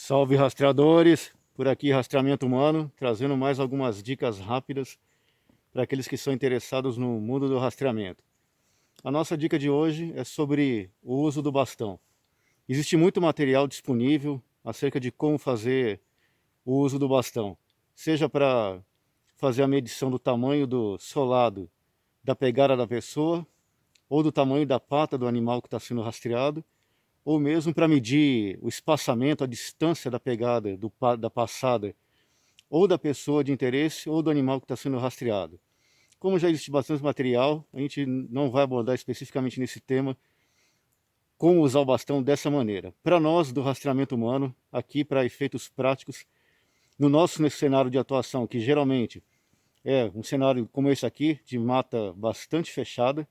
Salve rastreadores, por aqui Rastreamento Humano, trazendo mais algumas dicas rápidas para aqueles que são interessados no mundo do rastreamento. A nossa dica de hoje é sobre o uso do bastão. Existe muito material disponível acerca de como fazer o uso do bastão, seja para fazer a medição do tamanho do solado da pegada da pessoa, ou do tamanho da pata do animal que está sendo rastreado, ou mesmo para medir o espaçamento, a distância da pegada, da passada, ou da pessoa de interesse, ou do animal que está sendo rastreado. Como já existe bastante material, a gente não vai abordar especificamente nesse tema como usar o bastão dessa maneira. Para nós, do rastreamento humano, aqui para efeitos práticos, nesse cenário de atuação, que geralmente é um cenário como esse aqui, de mata bastante fechada,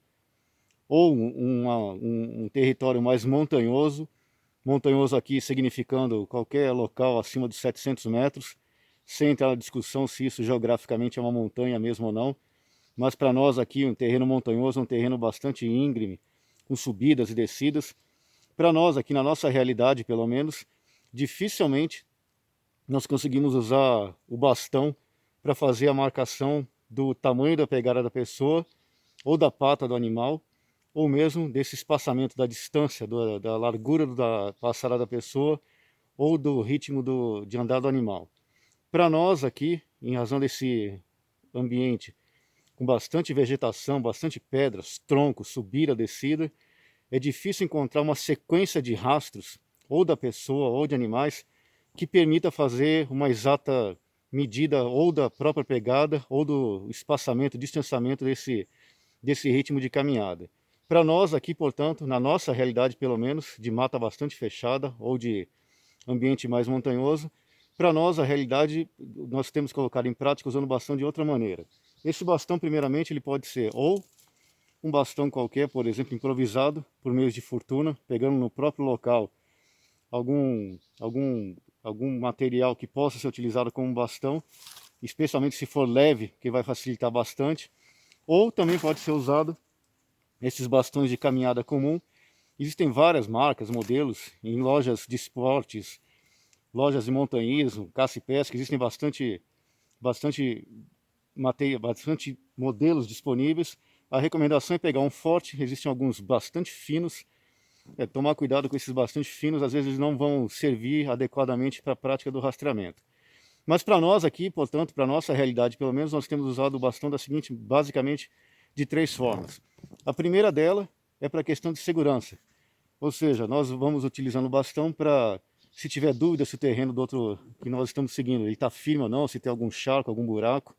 ou um território mais montanhoso, montanhoso aqui significando qualquer local acima de 700 metros, sem entrar na discussão se isso geograficamente é uma montanha mesmo ou não, mas para nós aqui um terreno montanhoso, um terreno bastante íngreme, com subidas e descidas, para nós aqui na nossa realidade pelo menos, dificilmente nós conseguimos usar o bastão para fazer a marcação do tamanho da pegada da pessoa, ou da pata do animal, ou mesmo desse espaçamento da distância, da largura da passada da pessoa, ou do ritmo de andar do animal. Para nós aqui, em razão desse ambiente com bastante vegetação, bastante pedras, troncos, subida, descida, é difícil encontrar uma sequência de rastros, ou da pessoa ou de animais, que permita fazer uma exata medida ou da própria pegada ou do espaçamento, distanciamento desse ritmo de caminhada. Para nós aqui, portanto, na nossa realidade pelo menos, de mata bastante fechada ou de ambiente mais montanhoso, para nós a realidade nós temos que colocar em prática usando o bastão de outra maneira. Esse bastão, primeiramente, ele pode ser ou um bastão qualquer, por exemplo, improvisado, por meio de fortuna, pegando no próprio local algum material que possa ser utilizado como bastão, especialmente se for leve, que vai facilitar bastante. Ou também pode ser usado esses bastões de caminhada comum. Existem várias marcas, modelos, em lojas de esportes, lojas de montanhismo, caça e pesca, existem bastante modelos disponíveis. A recomendação é pegar um forte, existem alguns bastante finos, tomar cuidado com esses bastante finos, às vezes eles não vão servir adequadamente para a prática do rastreamento. Mas para nós aqui, portanto, para a nossa realidade pelo menos, nós temos usado o bastão da seguinte, basicamente, de três formas. A primeira dela é para a questão de segurança, ou seja, nós vamos utilizando o bastão para, se tiver dúvida se o terreno do outro que nós estamos seguindo, ele está firme ou não, se tem algum charco, algum buraco,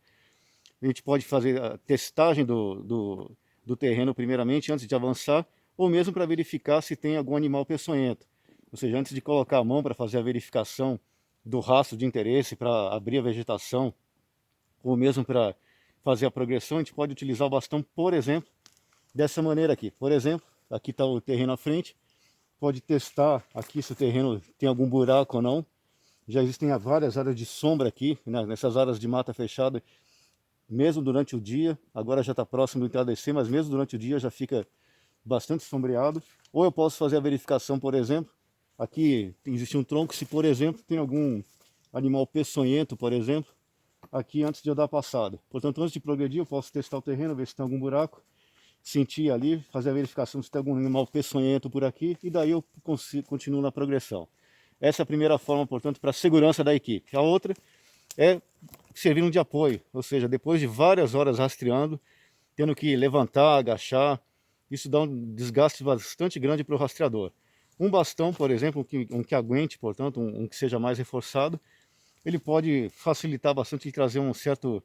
a gente pode fazer a testagem do terreno primeiramente, antes de avançar, ou mesmo para verificar se tem algum animal peçonhento. Ou seja, antes de colocar a mão para fazer a verificação do rastro de interesse, para abrir a vegetação, ou mesmo para fazer a progressão, a gente pode utilizar o bastão, por exemplo, dessa maneira aqui. Por exemplo, aqui está o terreno à frente, pode testar aqui se o terreno tem algum buraco ou não. Já existem várias áreas de sombra aqui, né, nessas áreas de mata fechada, mesmo durante o dia. Agora já está próximo do entardecer, mas mesmo durante o dia já fica bastante sombreado. Ou eu posso fazer a verificação, por exemplo, aqui existe um tronco, se por exemplo tem algum animal peçonhento, por exemplo, aqui antes de eu dar a passada. Portanto, antes de progredir, eu posso testar o terreno, ver se tem algum buraco, sentir ali, fazer a verificação se tem algum animal peçonhento por aqui, e daí eu continuo na progressão. Essa é a primeira forma, portanto, para a segurança da equipe. A outra é servindo de apoio, ou seja, depois de várias horas rastreando, tendo que levantar, agachar, isso dá um desgaste bastante grande para o rastreador. Um bastão, por exemplo, um que aguente, portanto, um que seja mais reforçado, ele pode facilitar bastante e trazer um certo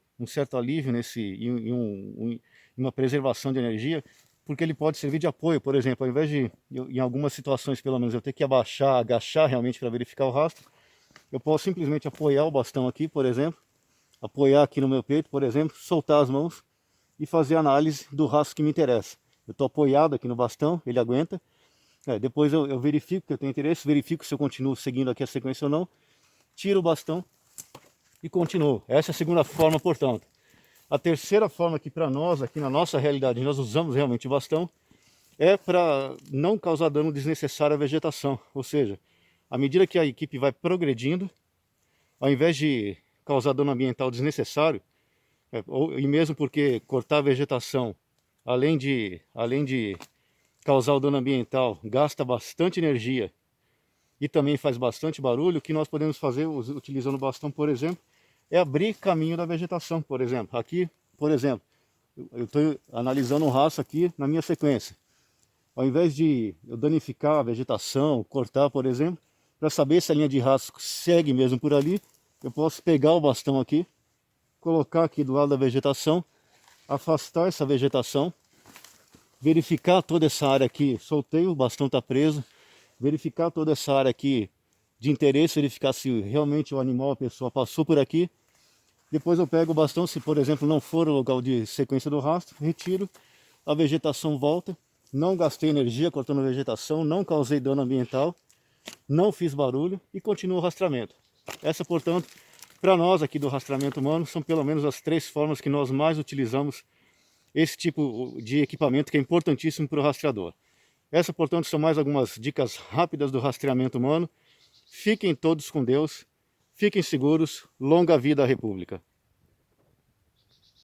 alívio em uma preservação de energia, porque ele pode servir de apoio. Por exemplo, ao invés de, em algumas situações pelo menos, eu ter que abaixar, agachar realmente para verificar o rastro, eu posso simplesmente apoiar o bastão aqui, por exemplo, apoiar aqui no meu peito, por exemplo, soltar as mãos e fazer a análise do rastro que me interessa. Eu estou apoiado aqui no bastão, ele aguenta. Depois eu verifico que eu tenho interesse, verifico se eu continuo seguindo aqui a sequência ou não, tiro o bastão e continuo. Essa é a segunda forma, portanto. A terceira forma que para nós, aqui na nossa realidade, nós usamos realmente o bastão, é para não causar dano desnecessário à vegetação. Ou seja, À medida que a equipe vai progredindo, ao invés de causar dano ambiental desnecessário, e mesmo porque cortar a vegetação, além de causar o dano ambiental, gasta bastante energia e também faz bastante barulho, o que nós podemos fazer utilizando o bastão, por exemplo, é abrir caminho da vegetação, por exemplo. Aqui, por exemplo, eu estou analisando um rastro aqui na minha sequência. Ao invés de eu danificar a vegetação, cortar, por exemplo, para saber se a linha de rastro segue mesmo por ali, eu posso pegar o bastão aqui, colocar aqui do lado da vegetação, afastar essa vegetação, verificar toda essa área aqui, soltei, o bastão está preso, verificar toda essa área aqui de interesse, verificar se realmente o animal, a pessoa passou por aqui. Depois eu pego o bastão, se por exemplo não for o local de sequência do rastro, retiro, a vegetação volta, não gastei energia cortando a vegetação, não causei dano ambiental, não fiz barulho e continuo o rastreamento. Essa, portanto, para nós aqui do rastreamento humano, são pelo menos as 3 formas que nós mais utilizamos esse tipo de equipamento que é importantíssimo para o rastreador. Essa, portanto, são mais algumas dicas rápidas do rastreamento humano. Fiquem todos com Deus, fiquem seguros, longa vida à República.